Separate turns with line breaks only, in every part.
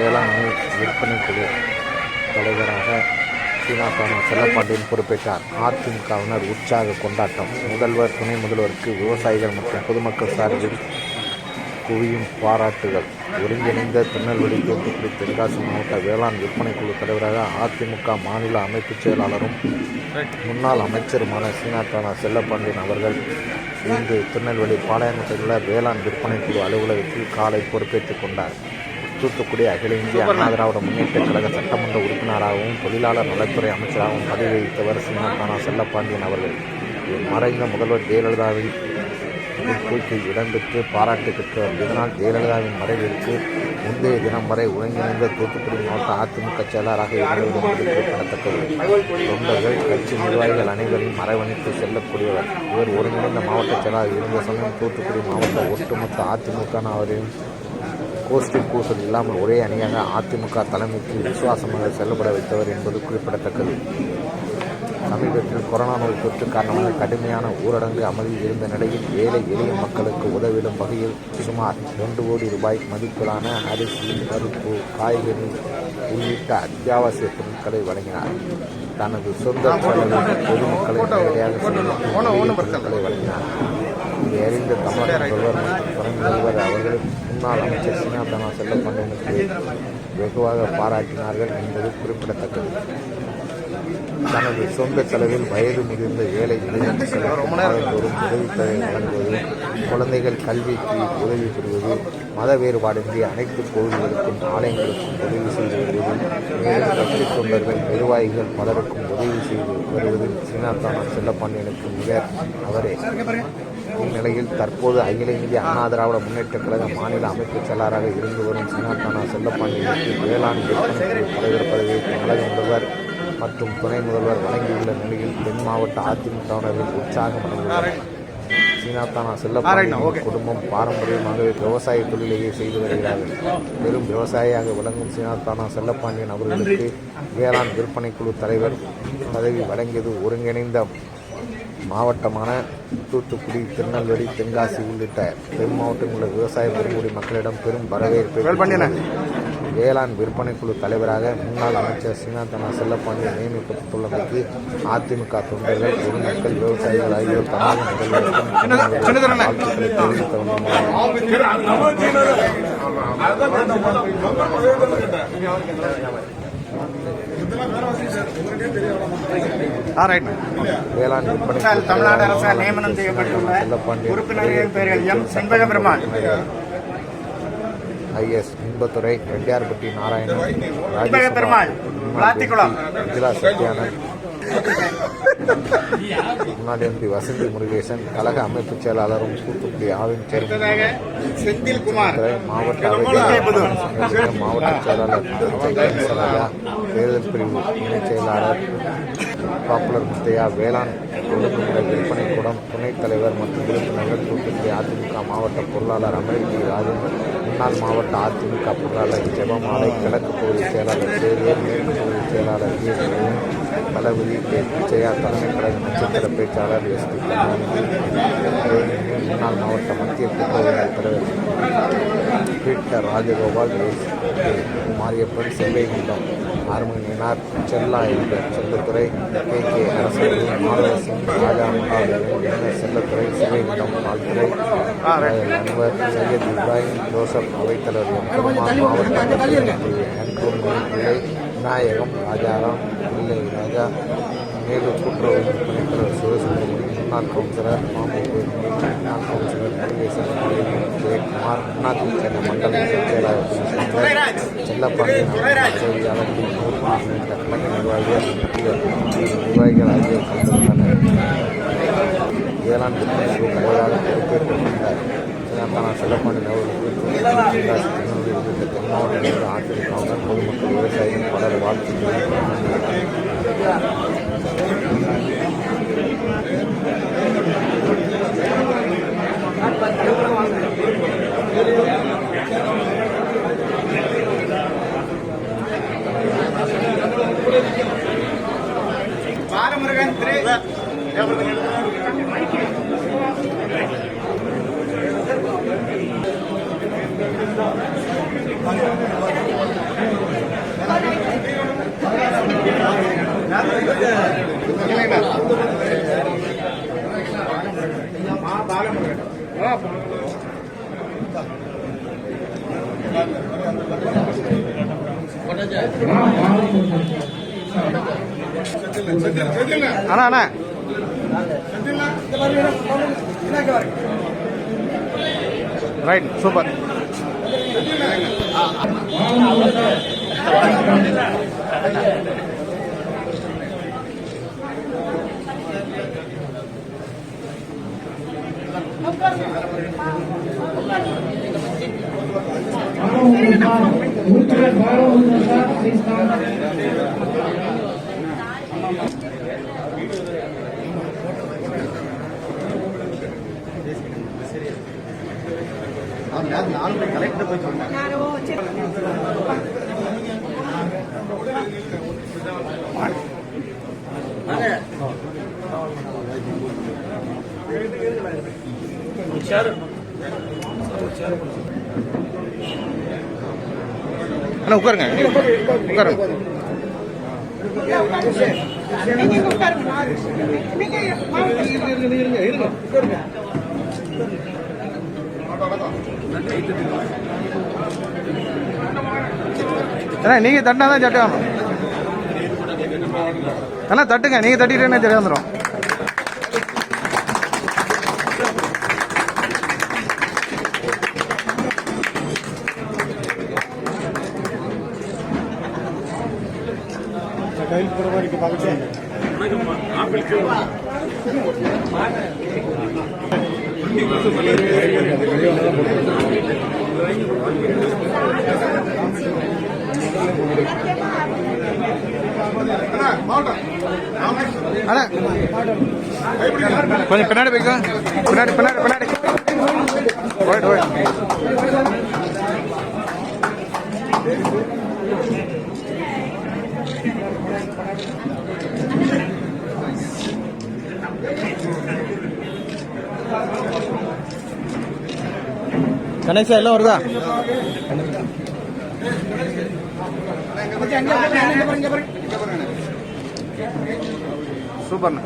வேளாண் விற்பனை குழு தலைவராக சீனாத்தானா செல்லப்பாண்டியன் பொறுப்பேற்றார். அதிமுகவினர் உற்சாக கொண்டாட்டம். முதல்வர், துணை முதல்வருக்கு விவசாயிகள் மற்றும் பொதுமக்கள் சார்பில் குவியும் பாராட்டுகள். ஒருங்கிணைந்த திருநெல்வேலி, தூத்துக்குடி, தென்காசி மாவட்ட வேளாண் விற்பனை குழு தலைவராக அதிமுக மாநில அமைப்புச் செயலாளரும் முன்னாள் அமைச்சருமான சீனாத்தானா செல்லப்பாண்டியன் அவர்கள் இன்று திருநெல்வேலி பாளையங்கோட்டையில் உள்ள வேளாண் விற்பனை குழு அலுவலகத்தில் காலை பொறுப்பேற்றுக் கொண்டார். தூத்துக்குடி அகில இந்திய அண்ணா திராவிட முன்னேற்ற கழக சட்டமன்ற உறுப்பினராகவும் தொழிலாளர் நலத்துறை அமைச்சராகவும் பதவி வகித்தவர் சீனாத்தானா செல்லப்பாண்டியன் அவர்கள் மறைந்த முதல்வர் ஜெயலலிதாவின் தூக்கில் இடம்பெற்று பாராட்டு பெற்றவர். இதனால் ஜெயலலிதாவின் மறைவிற்கு முந்தைய தினம் வரை ஒருங்கிணைந்த தூத்துக்குடி மாவட்ட அதிமுக செயலராக இருந்தது என்பது குறிப்பிடத்தக்கது. தொண்டர்கள், கட்சி நிர்வாகிகள் அனைவரையும் அரவணைத்து செல்லக்கூடியவர். இவர் ஒருங்கிணைந்த மாவட்ட செயலாளர் இருந்த சமயம் தூத்துக்குடி மாவட்ட ஒட்டுமொத்த அதிமுகவினரையும் கோஷ்டி பூசல் இல்லாமல் ஒரே அணியாக அதிமுக தலைமைக்கு விசுவாசமாக செல்லப்பட வைத்தவர் என்பது குறிப்பிடத்தக்கது. சமீபத்தில் கொரோனா நோய் தொற்று காரணமாக கடுமையான ஊரடங்கு அமலில் இருந்த நிலையில் ஏழை எளிய மக்களுக்கு உதவிடும் வகையில் சுமார் 2 கோடி ரூபாய் மதிப்பிலான அரிசி, பருப்பு, காய்கறி உள்ளிட்ட அத்தியாவசிய பொருட்களை வழங்கினார். தனது சொந்த செலவில் பொதுமக்களை நேரடியாக பொருட்களை வழங்கினார். இதை அறிந்த தமிழக முதல்வர் மற்றும் துணை முதல்வர் அவர்கள் முன்னாள் அமைச்சர் சீனாத்தானா செல்லப்பாண்டியனுக்கு வெகுவாக பாராட்டினார்கள் என்பது குறிப்பிடத்தக்கது. தனது சொந்த செலவில் வயது முதிர்ந்த ஏழை இளைஞர்களுக்கு உதவித்தொகை வழங்குவது, குழந்தைகள் கல்விக்கு உதவி பெறுவது, மத வேறுபாடின்றி அனைத்து கோவில்களுக்கும் ஆலயங்களுக்கும் உதவி செய்து வருவது, மேலும் கட்சி தொண்டர்கள், நிர்வாகிகள் பலருக்கும் உதவி செய்து வருவதில் சீனாத்தானா செல்லப்பாண்டியனுக்கு நிகர் அவரே. இந்நிலையில் தற்போது அகில இந்திய அண்ணா திராவிட முன்னேற்ற கழக மாநில அமைப்புச் செயலராக இருந்து வரும் சீனாத்தானா செல்லப்பாண்டியனுக்கு வேளாண் விற்பனை குழு தலைவர் பதவியை கழக முதல்வர் மற்றும் துணை முதல்வர் வழங்கியுள்ள நிலையில் தென் மாவட்ட அதிமுகவினரின் உற்சாகம் அடைந்துள்ளது. சீனாத்தானா செல்லப்பாண்டியன் குடும்பம் பாரம்பரியமாக விவசாய தொழிலையே செய்து வருகிறார்கள். பெரும் விவசாயியாக விளங்கும் சீனாத்தானா செல்லப்பாண்டியன் அவர்களுக்கு வேளாண் விற்பனை குழு தலைவர் பதவி வழங்கியது ஒருங்கிணைந்த மாவட்டமான தூத்துக்குடி, திருநெல்வேலி, தென்காசி உள்ளிட்ட தென் மாவட்டங்களில் உள்ள விவசாய பெருங்குடி மக்களிடம் பெரும் வரவேற்பை. வேளாண் விற்பனை குழு தலைவராக முன்னாள் அமைச்சர் சீனாத்தானா செல்லப்பாண்டியன் நியமிக்கப்பட்டுள்ளமைக்கு அதிமுக தொண்டர்கள், பொதுமக்கள், விவசாயிகள் ஆகியோர் தமிழக முதல்வருக்கும் வாழ்த்துக்களை தெரிவித்த வேளாண் விற்பனை தமிழ்நாடு அரசால் நியமனம் செய்யப்பட்டுள்ள உறுப்பினர்களின் பெயர்கள் எம். செண்பகபெருமாள், ஐஎஸ் இன்பத்துறை, ரெட்டியார்பட்டி நாராயணன், விஜிலா சத்யானந்த், முன்னாள் எம்பி வசந்தி முருகேசன், கழக அமைப்பு செயலாளரும் தூத்துக்குடி ஆவின் சேர்மன் செந்தில்குமார், மாவட்ட செயலாளர் தேர்தல் பிரிவு இணைச் செயலாளர் பாப்புலர் முத்தையா, வேளாண் ஒழுங்குமுறை விற்பனை கூடம் துணைத் தலைவர் மற்றும் உறுப்பினர்கள், தூத்துக்குடி அதிமுக மாவட்ட பொருளாளர் அமெரிக்கி ராஜன், முன்னாள் மாவட்ட அதிமுக பொருளாளர் ஜெபமாலை, கிழக்கு பகுதி செயலாளர் சேவியர், மேற்கு பகுதி செயலாளர் தளபதி கே. பிச்சையா, தலைமை கழக நட்சத்திர பேச்சாளர் எஸ்.டி. முன்னாள் மாவட்ட மத்திய கூட்டுறவு தலைவர் பீட்டர் ராஜகோபால், மாரியப்பன், செல்வைகுண்டம், ஆறுமணியனார், செல்லா என்ற செல்லத்துறை, கே. அரசு, மாதவசிங், ராஜா மகாதேவன், என். செல்லத்துறை, சிவைகுண்டம் ஆழ்துறை, அன்வர், சையத் இப்ராஹிம், ஜோசப், அவைத்தலைவர் மாவட்ட பிள்ளை, விநாயகம், ராஜாராம், பிள்ளை ராஜா, மேலும் கூட்டுறவு விற்பனைத்தலைவர் சிவசுப்ரமணியம், முன்னாள் கவுன்சிலர் மாமூர், முன்னாள் கவுன்சிலர் முருகேசன், ஜெயக்குமார், முன்னாள் சென்னை மண்டல செயலாளர் செல்லப்பாண்டியன், உதவியாளர் நிர்வாகிகள் ஆகியோர் கலந்துள்ளனர். வேளாண் விற்பனை குழு தலைவராக பொறுப்பேற்றுக் கொண்டார். சீனாத்தானா செல்லப்பாண்டியன் அவர்களுக்கு உள்ளிட்ட தென் மாவட்டங்களில் அதிமுகவினர், பொதுமக்கள், விவசாயிகள் பலர் வாழ்த்து தெரிவித்துள்ளனர்.
பாலமுருகன் திரு
அண்ணா அண்ணா ரைட் சூப்பர். கலெக்டர் போய் சொன்னாங்க. அண்ணா உட்காருங்க உட்காருங்க. அண்ணா நீங்க தட்டினாதான் சட்டை வந்துடும். அண்ணா தட்டுங்க, நீங்க தட்டிட்டேன்னா சட்டை வந்துடும். கொஞ்சம் பின்னாடி போய்க்கோ, பின்னாடி பின்னாடி பின்னாடி ஓய்ட் ஓய்ட். கணேஷா எல்லாம் வருதா? சூப்பர்ண்ணா.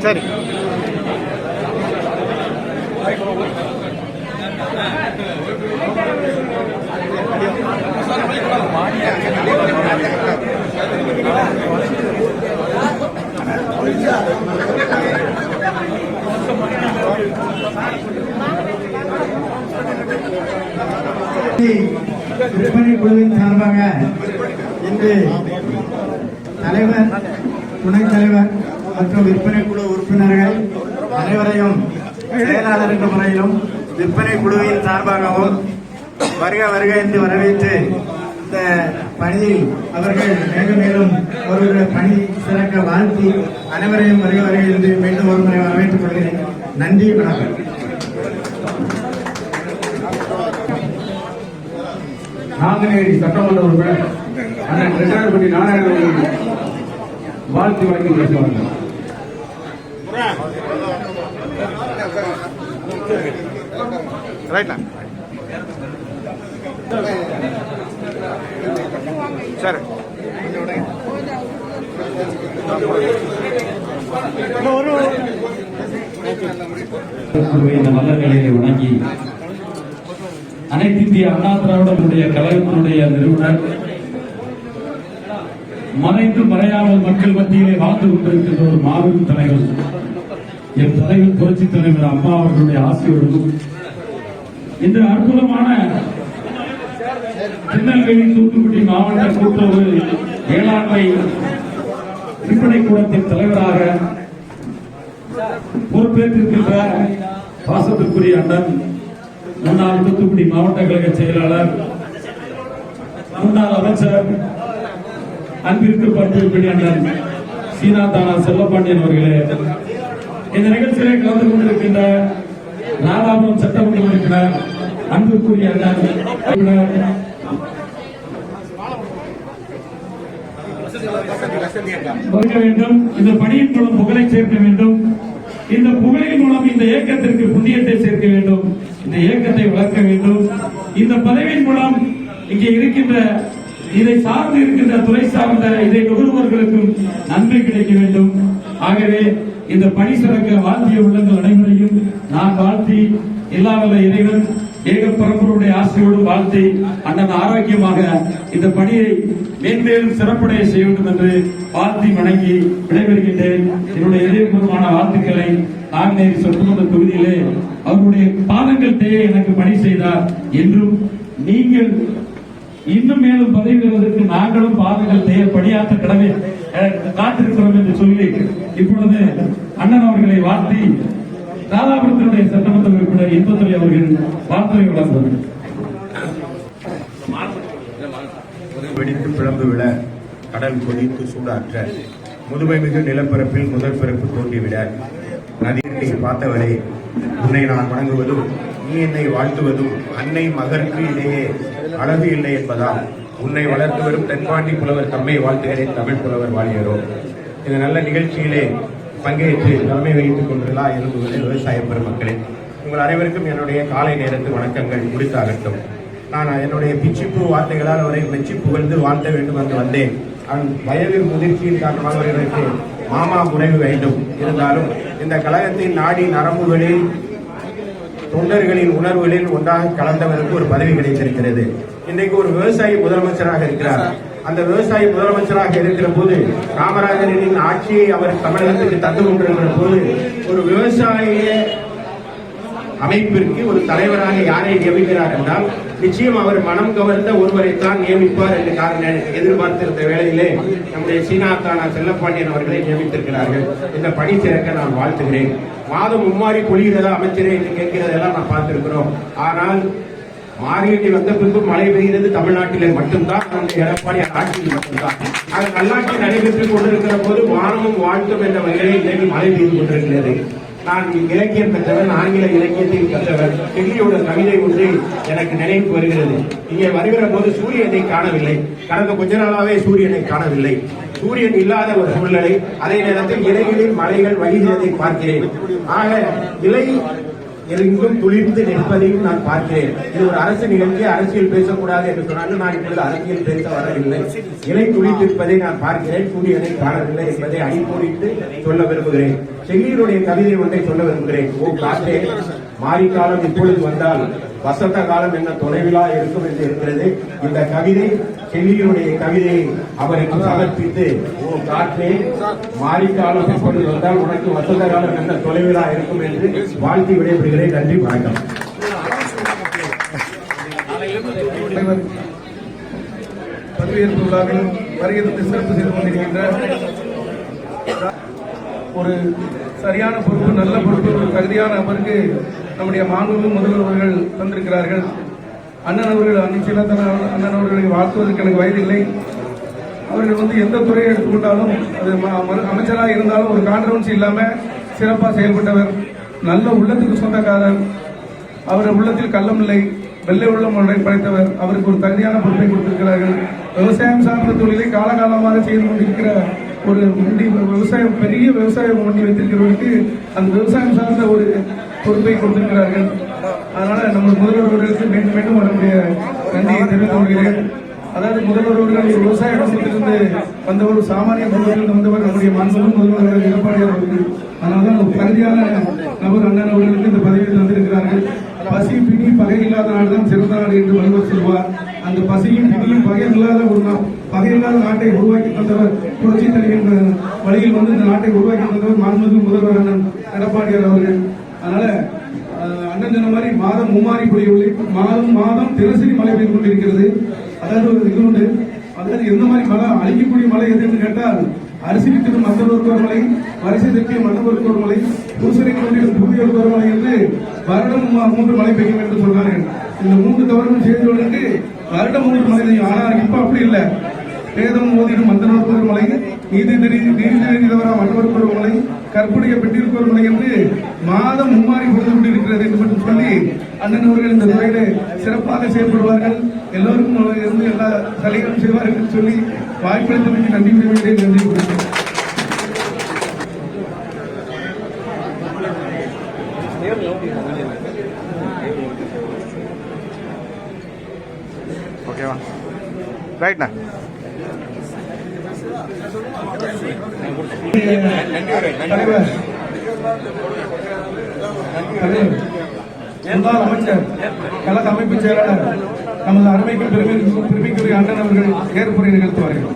சரி
விற்பனை குழுவின் சார்பாக இன்று தலைவர், துணைத் தலைவர் மற்றும் விற்பனை குழு உறுப்பினர்கள் அனைவரையும் செயலாளர் என்ற முறையிலும் விற்பனை குழுவின் சார்பாகவும் வருக வருக என்று வரவேற்று இந்த பணியில் அவர்கள் மேலும் மேலும் ஒரு பணி சிறக்க வாழ்த்தி அனைவரையும் வருக வருக என்று மீண்டும் ஒரு முறை வரவேற்றுக் கொள்கிறேன். நன்றி, வணக்கம்.
நாங்குநேரி சட்டமன்ற உறுப்பினர் அண்ணன் ரெட்டாரப்பட்டி நாராயணன் வாழ்த்து வழங்கி பேசுவார்கள்.
ரைட்ண்ணா சரி.
இந்த நல்ல நிலையை வணங்கி அனைத்து இந்திய அண்ணா திராவிடனுடைய கழகத்தினுடைய நிறுவனர் மறைந்து மறையாமல் மக்கள் மத்தியிலே வாழ்ந்து கொண்டிருக்கின்ற ஒரு மாபெரும் தலைவர், என் தலைவர் புரட்சி தலைவர் அம்மா அவர்களுடைய ஆசையோடும் இந்த அற்புதமான திருநெல்வேலி தூத்துக்குடி மாவட்ட கூட்டுறவு வேளாண்மை விற்பனை கூடத்தின் தலைவராக பொறுப்பேற்றிருக்கின்ற பாசத்திற்குரிய அண்ணன் முன்னாள் தூத்துக்குடி மாவட்ட கழக செயலாளர், முன்னாள் அமைச்சர், அன்பிற்கு பண்பிற்குரிய அண்ணன் சீனாதானா செல்லப்பாண்டியன் அவர்களே, இந்த நிகழ்ச்சியிலே கலந்து கொண்டிருக்கின்ற ராதாபுரம் சட்டமன்ற உறுப்பினர் அன்பிற்குரிய அண்ணன் வேண்டும், இந்த பணியின் மூலம் புகழை சேர்க்க வேண்டும், இந்த புகழின் மூலம் இந்த இயக்கத்திற்கு புண்ணியத்தை சேர்க்க வேண்டும், இந்த இயக்கத்தை வளர்க்க வேண்டும், இந்த பதவியின் மூலம் இங்கே இருக்கின்ற இதை சார்ந்து இருக்கின்ற துறை சார்ந்த இதை நுகர்வோர்களுக்கும் நன்மை கிடைக்க வேண்டும். ஆகவே இந்த பணி சிறக்க வாழ்த்திய உள்ளங்கள் அனைவரையும் நான் வாழ்த்தி, இல்லாவல்ல இறைவன் ஏக பரம்பருடைய ஆசையோடு வாழ்த்தி அண்ணன் ஆரோக்கியமாக இந்த பணியை மேன்மேலும் சிறப்புடைய செய்ய வேண்டும் என்று வாழ்த்தி வணங்கி விடைபெறுகின்றேன். என்னுடைய இதயபூர்வமான வாழ்த்துக்களை நாங்குநேரி சட்டமன்ற தொகுதியிலே அவருடைய பாதங்கள் தேய எனக்கு பணி செய்தார் என்றும், நீங்கள் இன்னும் மேலும் பதவி பெறுவதற்கு நாங்களும் பாதங்கள் தேய பணியாற்ற கடமை காத்திருக்கிறோம் என்று சொல்லி இப்பொழுது அண்ணன் அவர்களை வாழ்த்தி ராதாபுரத்தினுடைய சட்டமன்ற உறுப்பினர் இன்பத்துறை அவர்கள் வாழ்த்துறை வழங்குவார்கள்.
வெடித்து பிளம்பு விட, கடல் கொதித்து சூடாற்ற, முதுமை மிகு நிலப்பரப்பில் முதல் பிறப்பு தோன்றிவிட, நதியை பார்த்தவரை உன்னை நான் வணங்குவதும் நீ என்னை வாழ்த்துவதும் அன்னை மகற்கு இடையே அழகு இல்லை என்பதால் உன்னை வளர்த்து வரும் தென்பாண்டி புலவர் தம்மை வாழ்த்துகிறேன், தமிழ் புலவர் வாழியரோ. இந்த நல்ல நிகழ்ச்சியிலே பங்கேற்று தலைமை வைத்துக் கொண்டுள்ளா இருந்துள்ள விவசாய பெருமக்களே, உங்கள் அனைவருக்கும் என்னுடைய காலை நேரத்து வணக்கங்கள் முடித்தாகட்டும். நான் என்னுடைய பிச்சிப்பூ வார்த்தைகளால் அவரை மெச்சி புகழ்ந்து வாழ்த்த வேண்டும் என்று வந்தேன். வயது முதிர்ச்சியின் காரணமாக அவர்களுக்கு மாமா முனைவு வேண்டும். இருந்தாலும் இந்த கழகத்தின் நாடி நரம்புகளில் தொண்டர்களின் உணர்வுகளில் ஒன்றாக கலந்தவருக்கு ஒரு பதவி கிடைத்திருக்கிறது. இன்றைக்கு ஒரு விவசாயி முதலமைச்சராக இருக்கிறார். அந்த விவசாயி முதலமைச்சராக இருக்கிற போது காமராஜரின் ஆட்சியை அவர் தமிழகத்துக்கு தந்து கொண்டிருக்கிற போது ஒரு விவசாய அமைப்பிற்கு ஒரு தலைவராக யாரை நியமிக்கிறார் என்றால் நிச்சயம் அவர் மனம் கவர்ந்த ஒருவரைத்தான் நியமிப்பார் என்று எதிர்பார்த்திருந்த வேளையிலே நம்முடைய சீனாதானா செல்லப்பாண்டியன் அவர்களை நியமித்திருக்கிறார்கள். இந்த பணி சிறக்க நான் வாழ்த்துகிறேன். மாதம் மும்மாறி பொழிகிறதா அமைச்சரே என்று கேட்கிறதெல்லாம் நான் பார்த்திருக்கிறோம். ஆனால் மாரியடி வந்த பின்பு மழை பெய்கிறது தமிழ்நாட்டிலே மட்டும்தான், நம்முடைய எடப்பாடி ஆட்சியில் மட்டும்தான். அது நல்லாட்சி நடைபெற்றுக் கொண்டிருக்கிற போது வானமும் வாழ்த்தும் என்ற வகையில் இன்றைக்கு மழை பெய்து கொண்டிருக்கிறது. நான் இலக்கியம் பெற்றவன், ஆங்கில இலக்கியத்தில் பெற்றவர். டெல்லியோட கவிதை ஒன்று எனக்கு நினைவு வருகிறது. இங்கே வருகிற போது சூரியனை காணவில்லை. கடந்த கொஞ்ச நாளாவே சூரியனை காணவில்லை. சூரியன் இல்லாத ஒரு சூழ்நிலை. அதே நேரத்தில் இலைகளில் மலைகள் வழிகிறதை பார்க்கிறேன். ஆக இலை எங்கும் துளிர்ந்து நிற்பதையும் நான் பார்க்கிறேன். இது ஒரு அரசு நிகழ்ச்சி, அரசியல் பேசக்கூடாது என்று சொன்னாலும் நான் இப்பொழுது அரசியல் பேச வரவில்லை. இலை துளித்திருப்பதை நான் பார்க்கிறேன், சூரியனை காணவில்லை என்பதை அடிப்போடிட்டு சொல்ல விரும்புகிறேன். செல்லியனுடைய கவிதை ஒன்றை சொல்ல விரும்புகிறேன். ஓ காற்றே, மாரிக்காலம் இப்பொழுது வந்தால் வசந்த காலம் என்ன தொலைவிலா இருக்கும் என்று இருக்கிறது. இந்த கவிதை செல்லியனுடைய கவிதையை அவருக்கு சமர்ப்பித்து, ஓ காற்றே, மாரிக்காலம் இப்பொழுது வந்தால் உனக்கு வசந்த காலம் என்ன தொலைவிலா இருக்கும் என்று வாழ்த்தி விடைபெறுகிறேன். நன்றி, வணக்கம்.
பதவியேற்பு விழாவில் வருகிறது சிறப்பு செய்து கொண்டிருக்கின்ற ஒரு சரியான பொறுப்பு, நல்ல பொறுப்பு, ஒரு தகுதியான நபருக்கு நம்முடைய மாண்புமிகு முதல்வர் அவர்கள் தந்திருக்கிறார்கள். அண்ணன் அவர்கள், அண்ணன் அவர்களை வாழ்த்துவதற்கு எனக்கு வயதில்லை. அவர்கள் எந்த துறையை எடுத்துக்கொண்டாலும் அது அமைச்சராக இருந்தாலும் ஒரு கான்ட்ரவர்சி இல்லாமல் சிறப்பாக செயல்பட்டவர். நல்ல உள்ளத்துக்கு சொந்தக்காரர். அவர் உள்ளத்தில் கள்ளம் இல்லை, வெள்ளை உள்ளம் ஒன்றை படைத்தவர். அவருக்கு ஒரு தகுதியான பொறுப்பை கொடுத்திருக்கிறார்கள். விவசாயம் சார்ந்த தொழிலை காலகாலமாக செய்து கொண்டிருக்கிற ஒரு விவசாயம், பெரிய விவசாயம் ஒன்றி வைத்திருக்கிறவருக்கு அந்த விவசாயம் சார்ந்த ஒரு பொறுப்பை கொடுத்திருக்கிறார்கள். அதனால நம்ம முதல்வர் அவர்களுக்கு மீண்டும் மீண்டும் நம்முடைய நன்றியை தெரிவித்துக் கொள்கிறேன். அதாவது முதல்வர் அவர்கள் ஒரு விவசாய குடும்பத்திலிருந்து வந்தவர், சாமானிய குடும்பத்திலிருந்து வந்தவர் நம்முடைய மாண்புமிகு முதல்வர் எடப்பாடி அவர்கள். அதனால்தான் ஒரு தகுதியான நபர் அண்ணன் அவர்களுக்கு இந்த பதவியில் வந்திருக்கிறார்கள். பசி பிணி பகை இல்லாத நாடுதான் சிறந்த நாடு என்று வள்ளுவர் சொல்வார். அந்த பசியும் பிணியும் பகையில்லாத நாட்டை உருவாக்கி தந்தவர் புரட்சி தலைவர் வழியில் இந்த நாட்டை உருவாக்கி தந்தவர் மாண்புமிகு முதல்வர் அண்ணன் எடப்பாடியார் அவர்கள். அதனால அண்ணன் சொன்ன மாதிரி மாதம் மும்மாறி பொழியவில்லை, மாதம் தினசரி மழை பெய்து கொண்டிருக்கிறது. அதாவது ஒரு இது உண்டு. அதாவது எந்த மாதிரி மழை, அழிக்கக்கூடிய மழை எதுன்னு கேட்டால் அரிசி விற்கிறது மந்தனூருக்கு ஒரு மலை, வரிசை தைக்க மண்டபருக்கு ஒரு மலை, பூசணி கொண்டிடும் பூமியோருக்கு ஒரு மலை என்று வருடம் 3 மழை பெய்யும் என்று சொல்றார்கள். இந்த 3 தவறுகள் செய்தவர்களுக்கு வருடம் 3 மழை பெய்யும். ஆனால் இப்ப அப்படி இல்லை. வேதம் மோதிடும் மந்தனூருக்கு ஒரு மலை, நீதி நிலவரா மண்டபருக்கு ஒரு மலை, கற்புடைய பெட்டிற்கு ஒரு மலை என்று மாதம் மும்மாறி பொழுது கொண்டிருக்கிறது என்று மட்டும் சொல்லி அண்ணன் அவர்கள் இந்த துறையில சிறப்பாக செயல்படுவார்கள். எல்லோருக்கும் இருந்து எல்லா சலுகைகளும் செய்வார்கள் என்று சொல்லி வாய்ப்பளித்தமைக்கு நன்றி கூறுகிறேன். நன்றி கூறுகிறேன்.
ஓகேவா? ரைட்ண்ணா.
தலைவர், முன்னாள் அமைச்சர், கழக அமைப்பு செயலாளர் நமது அருமைக்கு பெருமைக்குரிய அண்ணன் அவர்கள் ஏற்புரை நிகழ்த்துவார்கள்.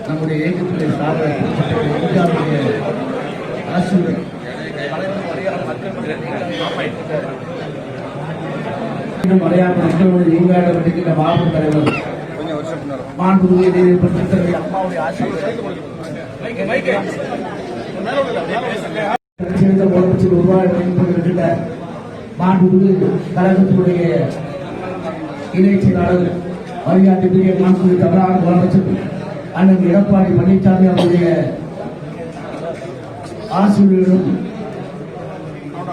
நம்முடைய இயக்கத்துடைய சார்பில் ஆசிரியர் மலையாள மக்களுடைய நீங்காடப்பட்டிருக்கிற மாவட்ட தலைவர் மாண்புமிகு அம்மாவுடைய ஆசிரியர் முதலமைச்சர் உருவாக்கியிருக்கின்ற மாண்புமிகு கழகத்தினுடைய இணைச் செயலாளர் வழிகாட்டுக்குரிய மாண்புமிகு தமிழ்நாடு முதலமைச்சர் அண்ணன் எடப்பாடி பழனிசாமி அவருடைய ஆசிரியர்களும்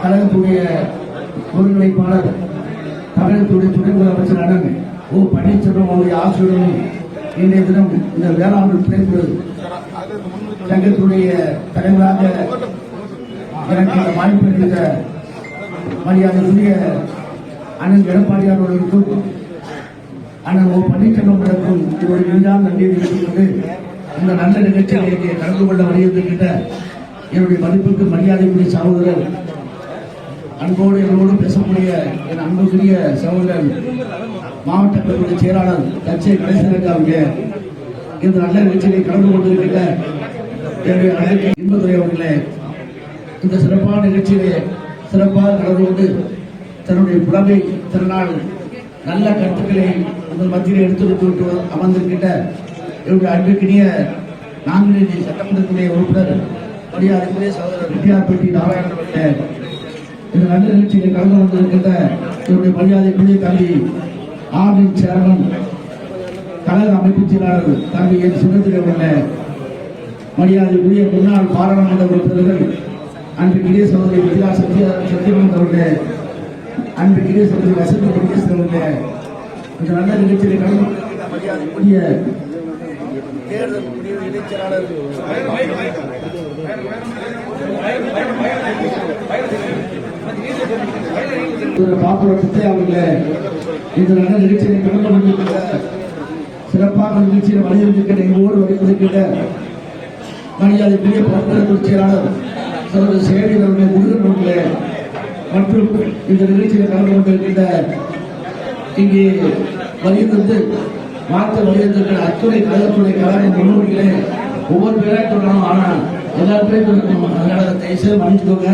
கழகத்துடைய ஒருங்கிணைப்பாளர் தமிழகத்துடைய துணை முதலமைச்சர் அண்ணன் ஓ பன்னீர்செல்வம் அவருடைய ஆசிரியரும் இன்றைய தினம் இந்த வேளாண் பிணைப்பு சங்கத்துடைய தலைவராக எனக்கு இந்த வாய்ப்பு அளித்த மரியாதைக்குரிய அண்ணன் எடப்பாடியார் அவர்களுக்கும் அண்ணன் ஓ பன்னீர்செல்வம் அவர்களுக்கும் இதனுடைய நீண்டான நன்றியை தெரிவித்துக் கொண்டு இந்த நல்ல நிகழ்ச்சியை கலந்து கொள்ள வருகின்ற என்னுடைய மதிப்புக்கு மரியாதைக்குரிய சகோதரர் அன்போடு என்னோடு பேசக்கூடிய என் அன்புக்குரிய சகோதரர் மாவட்ட கழகத்துடைய செயலாளர் தச்சை கணேசன் அவங்க இந்த நல்ல நிகழ்ச்சியை கலந்து கொண்டிருக்கின்ற என்னுடைய அழகு இன்பத்துறை அவர்களே இந்த சிறப்பான நிகழ்ச்சியிலே சிறப்பாக கலந்து கொண்டு தன்னுடைய புலமை திருநாள் நல்ல கருத்துக்களை அந்த மத்தியில் எடுத்துவிட்டு அமர்ந்திருக்கின்ற என்னுடைய அன்புக்கினிய நாங்குநேரி சட்டமன்றத்துடைய உறுப்பினர் மரியாதைக்குரிய சகோதரர் வித்யாபட்டி நாராயணன் அவர்களே இந்த நல்ல நிகழ்ச்சியில் கலந்து கொண்டிருக்கின்ற என்னுடைய மரியாதைக்குரிய தம்பி ஆவின் சேர்மன் கழக அமைப்பு செயலாளர் தம்பி என் சுமந்திரி அவர்களே மரியாதைக்குரிய முன்னாள் பாராளுமன்ற உறுப்பினர்கள் அன்புக்குரிய சகோதரி வித்யா சத்யமன் அவர்களே அன்புக்குரிய சகோதரி வசந்தி முருகேசன் அவர்களே இந்த நல்ல நிகழ்ச்சியில் கலந்து கொண்டிருக்கின்ற மரியாதைக்குரிய தேர்தல் முடிவு இணைச் செயலாளர் அவர்களே இந்த நல்ல நிகழ்ச்சியை கலந்து கொண்டிருக்கிற சிறப்பான நிகழ்ச்சியில் வலியுறுத்திக்கிற எங்களோடு வலியுறுத்திக்கிற மரியாதைக்குரிய போக்குவரத்து செயலாளர் சகோதரர் சேவை அவருடைய முருகன் அவர்களே மற்றும் இந்த நிகழ்ச்சியில் கலந்து கொண்டிருக்கின்ற இங்கே வலியுறுத்தி மாற்ற வலியுறுத்திருக்கிற அத்துறை கழகத்துறை கழக முன்னோடிகளே ஒவ்வொரு பேராக சொல்லணும். ஆனால் எல்லா பேரும் சொல்லணும். அதனால தயவுசெய்து மன்னிச்சுக்கோங்க.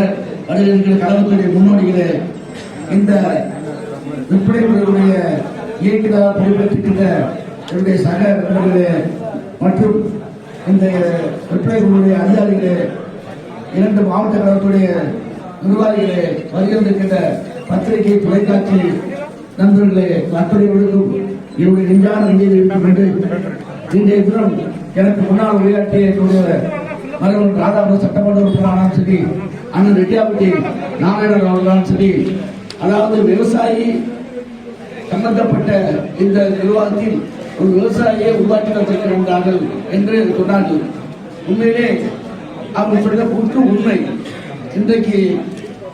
வருகிற கழகத்துடைய முன்னோடிகளே இந்த விற்பனைகளுடைய இயக்குநராக பொறுப்பேற்றிருக்கின்ற என்னுடைய சக நண்பர்களே மற்றும் இந்த விற்பனைகளுடைய அதிகாரிகளே 2 மாவட்ட கழகத்துடைய நிர்வாகிகளே வருகின்ற பத்திரிகை தொலைக்காட்சி நண்பர்களே அத்துறைகளுக்கும் என்னுடைய நெஞ்சான நன்றியை தெரிவித்துக் கொண்டு இன்றைய தினம் எனக்கு முன்னால் உரையாற்றிய என்னுடைய மகன் ராதாபுரம் சட்டமன்ற உறுப்பினரானாலும் சரி அண்ணன் ரெட்டியாபட்டி நாராயணன் அவர்களாலும் சரி அதாவது விவசாயி சம்பந்தப்பட்ட இந்த நிர்வாகத்தில் ஒரு விவசாயியை உருவாக்கி தந்திருக்கிறார்கள் என்று சொன்னார்கள். உண்மையிலே அவங்க சொல்ல கூற்று உண்மை. இன்றைக்கு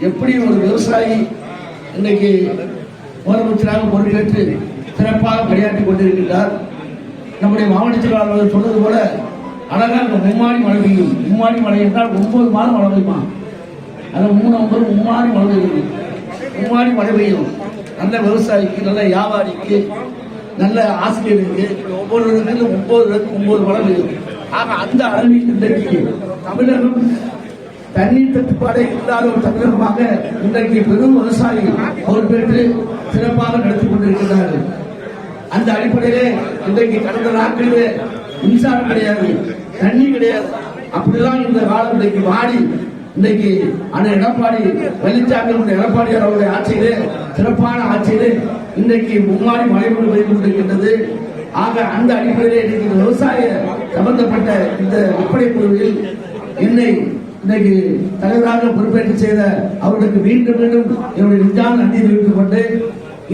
எப்படி ஒரு விவசாயி இன்றைக்கு முதலமைச்சராக பொறுப்பேற்று சிறப்பாக பணியாற்றிக் கொண்டிருக்கின்றார். நம்முடைய மாவட்ட செயலாளர் சொன்னது போல அழகாக மும்மாடி மழை பெய்யும். மும்மாடி மழை என்றால் 9 மாதம் மழை பெய்யுமா? அது 3 மும்மாடி மழை பெய்யும். மும்மாடி மழை பெய்யும். நல்ல விவசாயிக்கு, நல்ல வியாபாரிக்கு, நல்ல ஆசிரியருக்கு ஒவ்வொருவருக்கு 9 மழை பெய்யும். ஆக அந்த அளவில் இன்றைக்கு தமிழகம் தண்ணீர் தட்டுப்பாடே இல்லாத ஒரு தமிழகமாக இன்றைக்கு பெரும் விவசாயிகள் பொறுப்பேற்று சிறப்பாக நடத்தி கொண்டிருக்கிறார்கள். அந்த அடிப்படையிலே இன்றைக்கு கடந்த நாட்களிலே மின்சாரம் கிடையாது, தண்ணி கிடையாது. அப்படிதான் இந்த காலம் இன்றைக்கு மாறி இன்றைக்கு அண்ணன் எடப்பாடி பழனிசாமி எடப்பாடியார் அவருடைய ஆட்சியிலே சிறப்பான ஆட்சியிலே இன்றைக்கு மும்மாறி மழை பெய்து கொண்டிருக்கின்றது. ஆக அந்த அடிப்படையிலே இன்னைக்கு விவசாய சம்பந்தப்பட்ட இந்த விற்பனை குழுவில் என்னை இன்னைக்கு தலைவராக பொறுப்பேற்று செய்த அவர்களுக்கு மீண்டும் மீண்டும் என்னுடைய நெஞ்சான நன்றி தெரிவித்துக் கொண்டு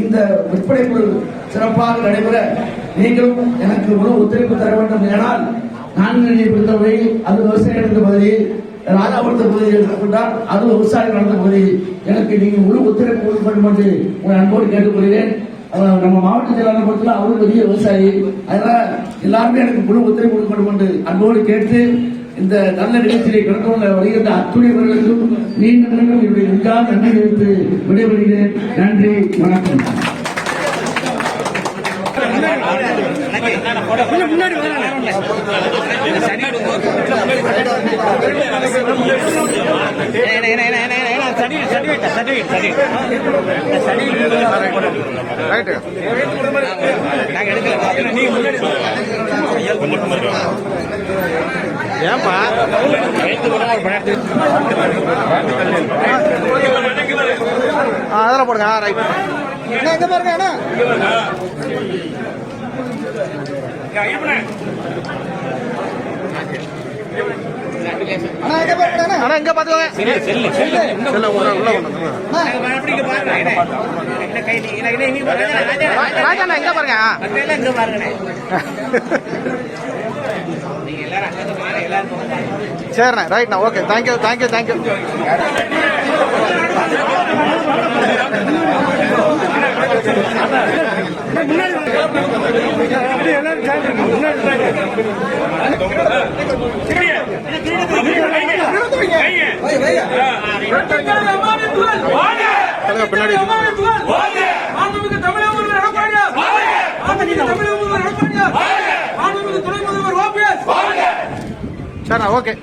இந்த விற்பனை குழு சிறப்பாக நடைபெற நீங்களும் எனக்கு முழு ஒத்துழைப்பு தர வேண்டும். ஏனால் நான்கு பொறுத்தவரை அது விவசாயம் நடந்த பகுதி, ராஜாபுரத்த பகுதியில் எடுத்துக்கொண்டால் அது விவசாயம் நடந்த பகுதி. எனக்கு நீங்க முழு ஒத்துழைப்பு கொடுக்க வேண்டும் என்று உங்கள் அன்போடு கேட்டுக்கொள்கிறேன். நம்ம மாவட்ட செயலாளர் பொறுத்தல அவரும் பெரிய விவசாயி, அதனால எல்லாருமே எனக்கு முழு ஒத்துழைப்பு கொடுக்க வேண்டும் என்று அன்போடு கேட்டு இந்த நல்ல நிகழ்ச்சியை கடந்து வருகின்ற அத்துணையவர்களுக்கும் மீண்டும் மீண்டும் என்னுடைய நெஞ்சான நன்றி தெரிவித்து விடைபெறுகிறேன். நன்றி, வணக்கம்.
ஏன்பா அதெல்லாம் போடுங்க. ரைட், எங்க பாருங்க அண்ணா, அண்ணா எங்க பாத்துக்கோங்க. ராஜா எங்க பாருங்க. சரிண்ணா, ரைட்ண்ணா, ஓகே, தேங்க்யூ தேங்க்யூ தேங்க்யூ. பின்னாடி சரிண்ணா, ஓகே.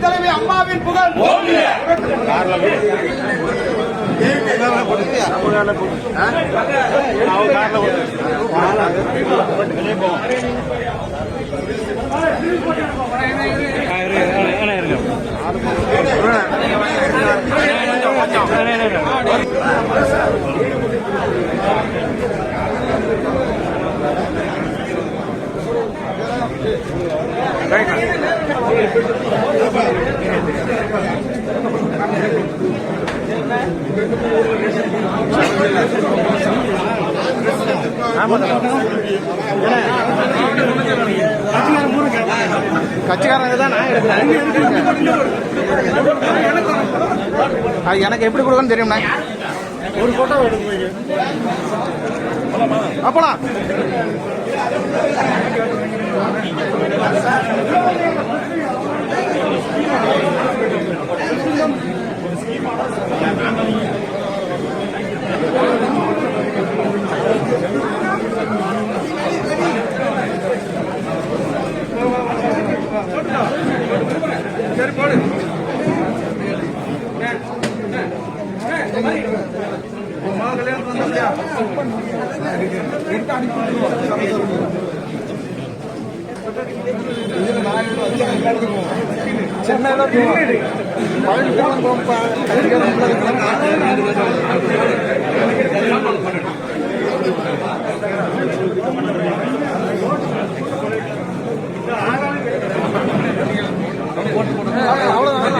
தலைவி அம்மாவின் புகழ்.
கட்சிக்காரங்க தான் நான் எடுக்கிறேன். அது எனக்கு எப்படி கொடுக்கணும்னு தெரியும்ண்ணா. ஒரு போட்டோ எடுக்க அப்பலாம்
சரி போடு. கல்யாணம் வந்தா அவ்வளவுதான்.